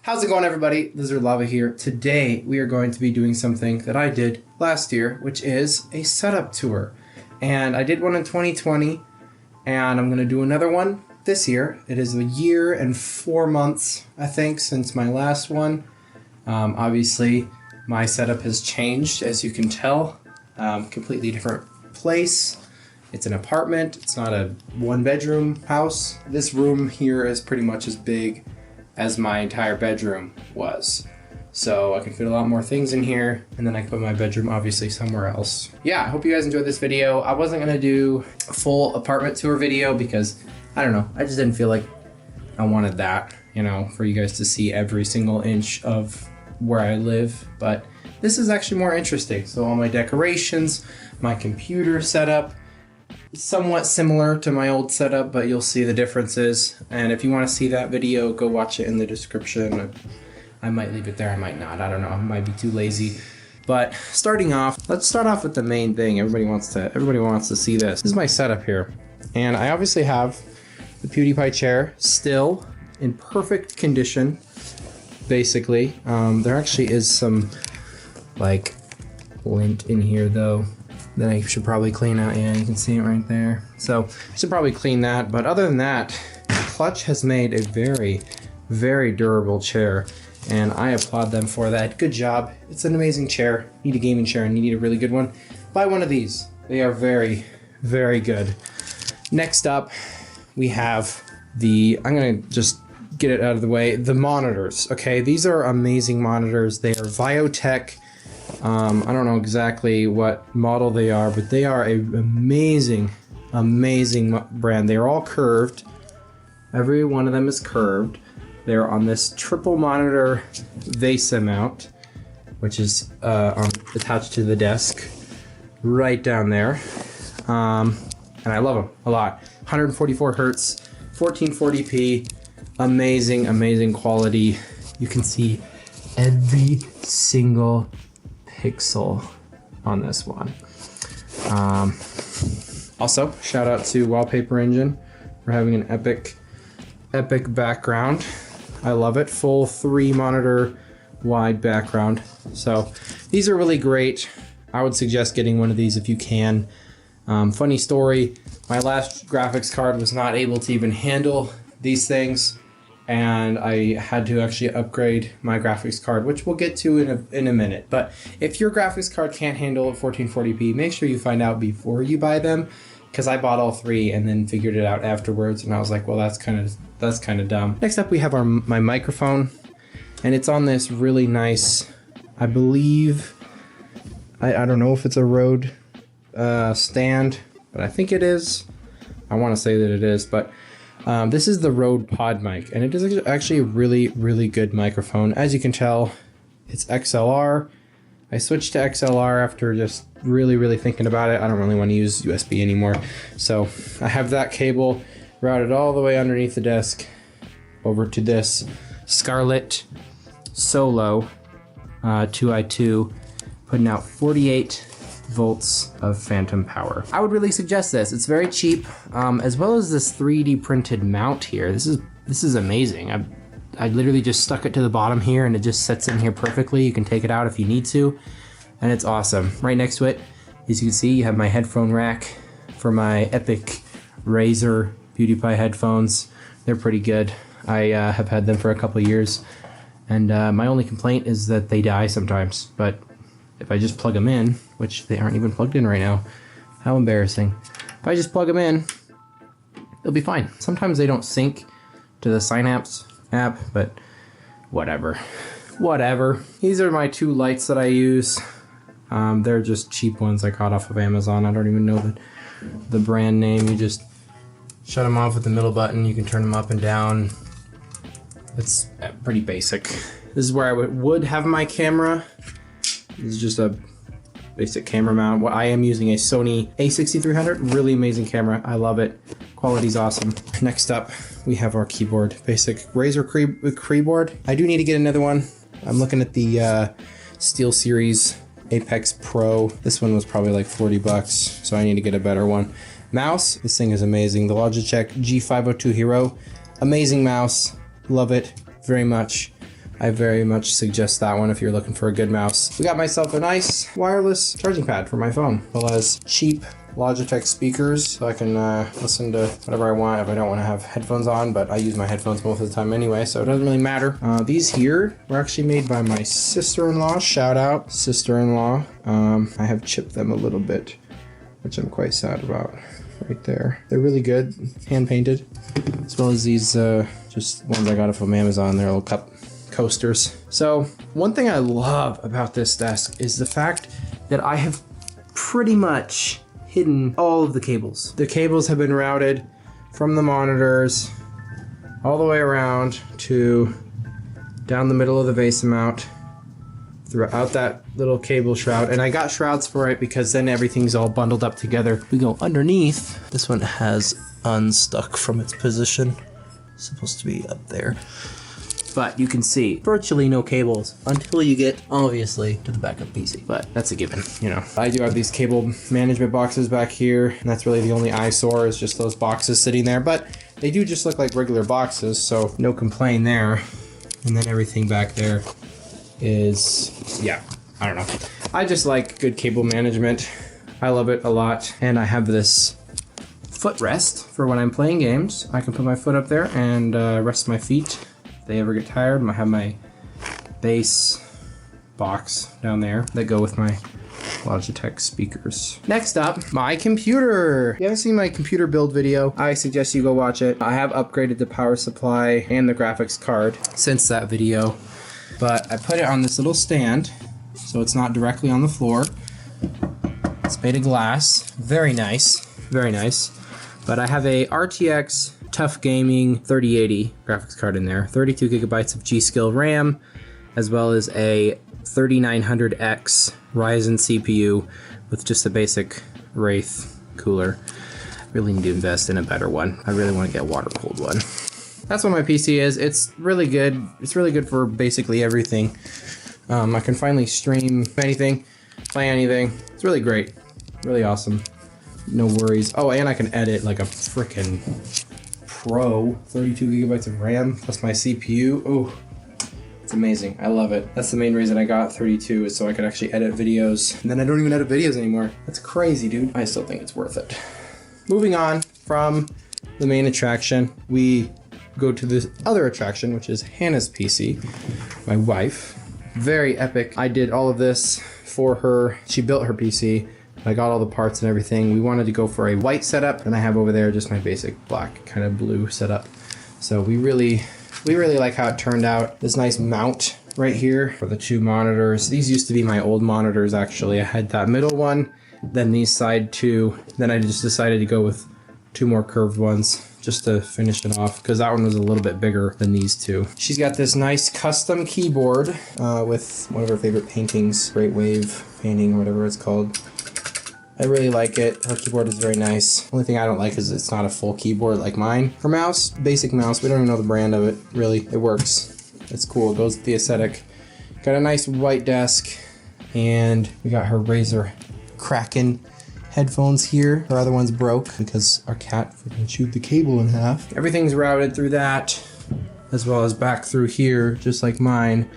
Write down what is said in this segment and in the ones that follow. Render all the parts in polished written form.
How's it going, everybody? Lizard Lava here. Today we are going to be doing something that I did last year, which is a setup tour. And I did one in 2020, and I'm going to do another one this year. It is a year and 4 months, I think, since my last one. Obviously, my setup has changed, as you can tell. Completely different place. It's an apartment. It's not a one-bedroom house. This room here is pretty much as big as my entire bedroom was. So I can fit a lot more things in here, and then I can put my bedroom obviously somewhere else. Yeah, I hope you guys enjoyed this video. I wasn't gonna do a full apartment tour video because, I don't know, I just didn't feel like I wanted that, you know, for you guys to see every single inch of where I live, but this is actually more interesting. So all my decorations, my computer setup, somewhat similar to my old setup, but you'll see the differences. And if you want to see that video, go watch it in the description. I might leave it there, I might not, I don't know, I might be too lazy. But starting off, let's start off with the main thing. Everybody wants to see this. This is my setup here. And I obviously have the PewDiePie chair still in perfect condition, basically. There actually is some like lint in here though that I should probably clean out. Yeah, you can see it right there. So I should probably clean that. But other than that, Clutch has made a very, very durable chair, and I applaud them for that. Good job. It's an amazing chair. You need a gaming chair and you need a really good one. Buy one of these. They are very, very good. Next up, we have I'm gonna just get it out of the way, the monitors. Okay, these are amazing monitors. They are Viotech. I don't know exactly what model they are, but they are an amazing, amazing brand. They are all curved. Every one of them is curved. They're on this triple monitor VESA mount, which is attached to the desk right down there. And I love them a lot. 144 hertz, 1440p, amazing, amazing quality. You can see every single pixel on this one. Also, shout out to Wallpaper Engine for having an epic background. I love it. Full 3 monitor wide background. So these are really great. I would suggest getting one of these if you can. Funny story, my last graphics card was not able to even handle these things, and I had to actually upgrade my graphics card, which we'll get to in a minute. But if your graphics card can't handle 1440p, make sure you find out before you buy them, because I bought all 3 and then figured it out afterwards, and I was like, well, that's kind of dumb. Next up, we have my microphone, and it's on this really nice, I believe, I don't know if it's a Rode stand, but I think it is. I want to say that it is, but this is the Rode Pod mic, and it is actually a really, really good microphone. As you can tell, it's XLR. I switched to XLR after just really, really thinking about it. I don't really want to use USB anymore. So I have that cable routed all the way underneath the desk over to this Scarlett Solo 2i2, putting out 48 volts of phantom power. I would really suggest this. It's very cheap, as well as this 3D printed mount here. This is amazing. I literally just stuck it to the bottom here, and it just sits in here perfectly. You can take it out if you need to, and it's awesome. Right next to it, as you can see, you have my headphone rack for my epic Razer PewDiePie headphones. They're pretty good. I have had them for a couple years, and my only complaint is that they die sometimes, but if I just plug them in, which they aren't even plugged in right now, how embarrassing. If I just plug them in, it'll be fine. Sometimes they don't sync to the Synapse app, but whatever. Whatever. These are my 2 lights that I use. They're just cheap ones I got off of Amazon. I don't even know the brand name. You just shut them off with the middle button. You can turn them up and down. It's pretty basic. This is where I would have my camera. This is just a basic camera mount. Well, I am using a Sony a6300, really amazing camera. I love it. Quality's awesome. Next up, we have our keyboard, basic Razer keyboard. I do need to get another one. I'm looking at the SteelSeries Apex Pro. This one was probably like 40 bucks, so I need to get a better one. Mouse, this thing is amazing. The Logitech G502 Hero, amazing mouse. Love it very much. I very much suggest that one if you're looking for a good mouse. We got myself a nice wireless charging pad for my phone, as well as cheap Logitech speakers, so I can listen to whatever I want if I don't want to have headphones on, but I use my headphones most of the time anyway, so it doesn't really matter. These here were actually made by my sister-in-law. Shout out, sister-in-law. I have chipped them a little bit, which I'm quite sad about. Right there. They're really good, hand-painted, as well as these just ones I got from Amazon. They're little cup coasters. So one thing I love about this desk is the fact that I have pretty much hidden all of the cables. The cables have been routed from the monitors all the way around to down the middle of the base mount throughout that little cable shroud. And I got shrouds for it because then everything's all bundled up together. We go underneath. This one has unstuck from its position. It's supposed to be up there. But you can see virtually no cables until you get, obviously, to the backup PC. But that's a given, you know. I do have these cable management boxes back here, and that's really the only eyesore is just those boxes sitting there. But they do just look like regular boxes, so no complaint there. And then everything back there is, yeah, I don't know. I just like good cable management. I love it a lot. And I have this footrest for when I'm playing games. I can put my foot up there and rest my feet. If they ever get tired, I have my bass box down there that go with my Logitech speakers. Next up, my computer. If you haven't seen my computer build video, I suggest you go watch it. I have upgraded the power supply and the graphics card since that video, but I put it on this little stand so it's not directly on the floor. It's made of glass. Very nice. Very nice. But I have a RTX Tough Gaming 3080 graphics card in there, 32 gigabytes of G-Skill RAM, as well as a 3900X Ryzen CPU with just a basic Wraith cooler. Really need to invest in a better one. I really want to get a water-cooled one. That's what my PC is. It's really good. It's really good for basically everything. I can finally stream anything, play anything. It's really great. Really awesome. No worries. Oh, and I can edit like a frickin' pro. 32 gigabytes of RAM plus my CPU. Oh, it's amazing. I love it. That's the main reason I got 32 is so I could actually edit videos. And then I don't even edit videos anymore. That's crazy, dude. I still think it's worth it. Moving on from the main attraction, we go to this other attraction, which is Hannah's PC, my wife. Very epic. I did all of this for her. She built her PC. I got all the parts and everything. We wanted to go for a white setup, and I have over there just my basic black kind of blue setup. So we really like how it turned out. This nice mount right here for the two monitors. These used to be my old monitors, actually. I had that middle one, then these side two. Then I just decided to go with two more curved ones just to finish it off because that one was a little bit bigger than these two. She's got this nice custom keyboard with one of her favorite paintings, Great Wave painting, whatever it's called. I really like it. Her keyboard is very nice. Only thing I don't like is it's not a full keyboard like mine. Her mouse, basic mouse. We don't even know the brand of it, really. It works. It's cool. It goes with the aesthetic. Got a nice white desk, and we got her Razer Kraken headphones here. Her other one's broke because our cat freaking chewed the cable in half. Everything's routed through that, as well as back through here, just like mine.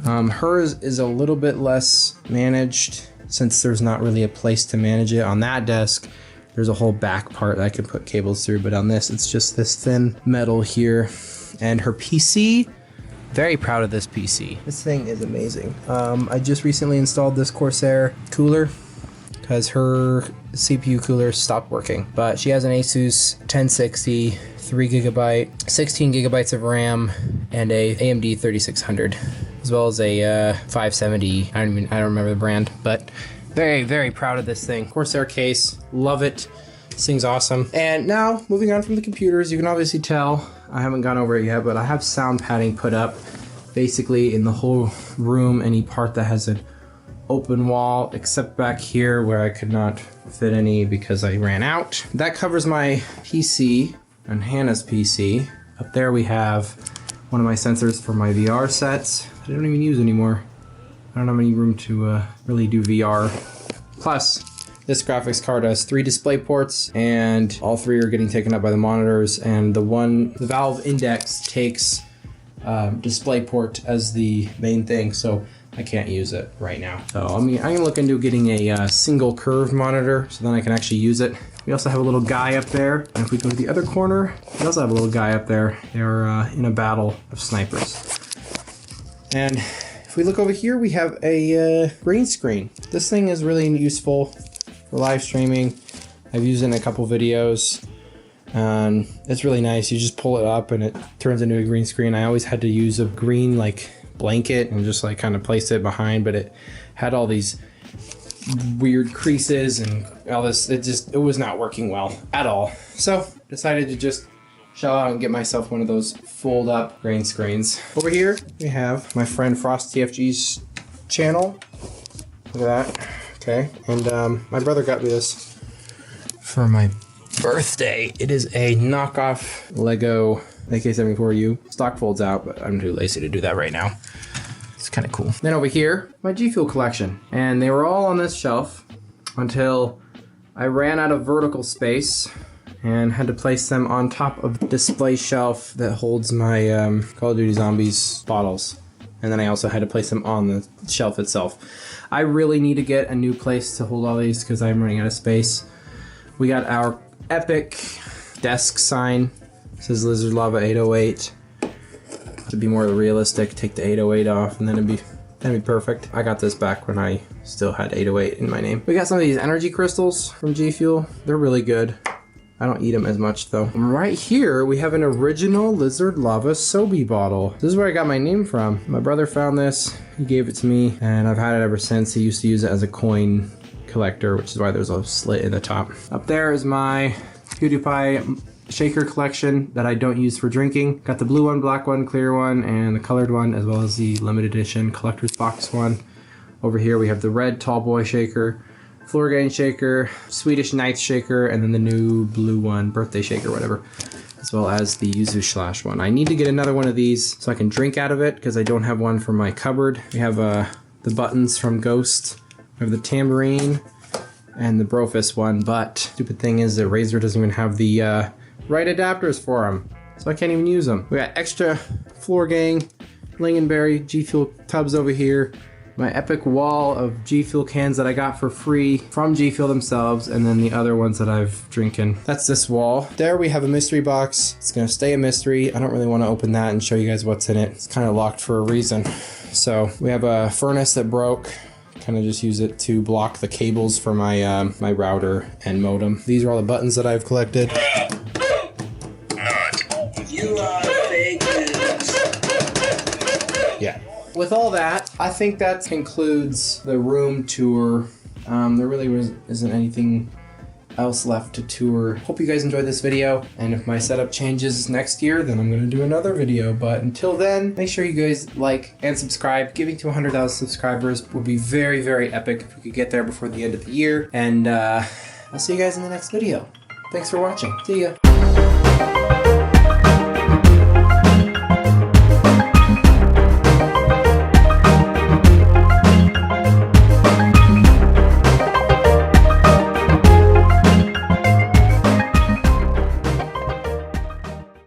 Hers is a little bit less managed, since there's not really a place to manage it. On that desk, there's a whole back part that I can put cables through, but on this, it's just this thin metal here. And her PC, very proud of this PC. This thing is amazing. I just recently installed this Corsair cooler because her CPU cooler stopped working. But she has an Asus 1060, 3 gigabyte, 16 gigabytes of RAM, and a AMD 3600. As well as a 570, I don't remember the brand, but very, very proud of this thing. Corsair case, love it. This thing's awesome. And now, moving on from the computers, you can obviously tell, I haven't gone over it yet, but I have sound padding put up basically in the whole room, any part that has an open wall, except back here where I could not fit any because I ran out. That covers my PC and Hannah's PC. Up there we have one of my sensors for my VR sets. I don't even use anymore. I don't have any room to really do VR. Plus, this graphics card has 3 display ports, and all 3 are getting taken up by the monitors. And the Valve Index takes display port as the main thing, so I can't use it right now. So I'm gonna look into getting a single curved monitor so then I can actually use it. We also have a little guy up there, and if we go to the other corner, we also have a little guy up there. They're in a battle of snipers. And if we look over here, we have a green screen. This thing is really useful for live streaming. I've used it in a couple videos. And it's really nice. You just pull it up and it turns into a green screen. I always had to use a green like blanket and just like kind of place it behind, but it had all these weird creases and all this. It was not working well at all. So decided to just shell out and get myself one of those fold up green screens. Over here we have my friend Frost TFG's channel. Look at that. Okay, and my brother got me this for my birthday. It is a knockoff Lego AK-74U. Stock folds out, but I'm too lazy to do that right now. It's kind of cool. Then over here, my G Fuel collection. And they were all on this shelf until I ran out of vertical space and had to place them on top of the display shelf that holds my Call of Duty Zombies bottles. And then I also had to place them on the shelf itself. I really need to get a new place to hold all these because I'm running out of space. We got our epic desk sign. It says Lizard Lava 808. To be more realistic, take the 808 off and then that'd be perfect. I got this back when I still had 808 in my name. We got some of these energy crystals from G Fuel. They're really good. I don't eat them as much though. Right here, we have an original Lizard Lava Sobe bottle. This is where I got my name from. My brother found this, he gave it to me, and I've had it ever since. He used to use it as a coin collector, which is why there's a slit in the top. Up there is my PewDiePie shaker collection that I don't use for drinking. Got the blue one, black one, clear one, and the colored one, as well as the limited edition collector's box one. Over here we have the red tall boy shaker, floor gain shaker, Swedish Knights shaker, and then the new blue one, birthday shaker, whatever, as well as the Yuzu Slash one. I need to get another one of these so I can drink out of it because I don't have one for my cupboard. We have the buttons from Ghost. We have the tambourine and the Brofist one, but stupid thing is that Razer doesn't even have the right adapters for them, so I can't even use them. We got extra Floor Gang, Lingonberry, G Fuel tubs over here, my epic wall of G Fuel cans that I got for free from G Fuel themselves, and then the other ones that I've drinking. That's this wall. There we have a mystery box. It's gonna stay a mystery. I don't really want to open that and show you guys what's in it. It's kind of locked for a reason. So we have a furnace that broke. Kind of just use it to block the cables for my my router and modem. These are all the buttons that I've collected. You are fake news. Yeah. With all that, I think that concludes the room tour. There really isn't anything else left to tour. Hope you guys enjoyed this video, and if my setup changes next year, then I'm gonna do another video. But until then, make sure you guys like and subscribe. Getting to 100,000 subscribers would be very, very epic if we could get there before the end of the year. And I'll see you guys in the next video. Thanks for watching. See ya.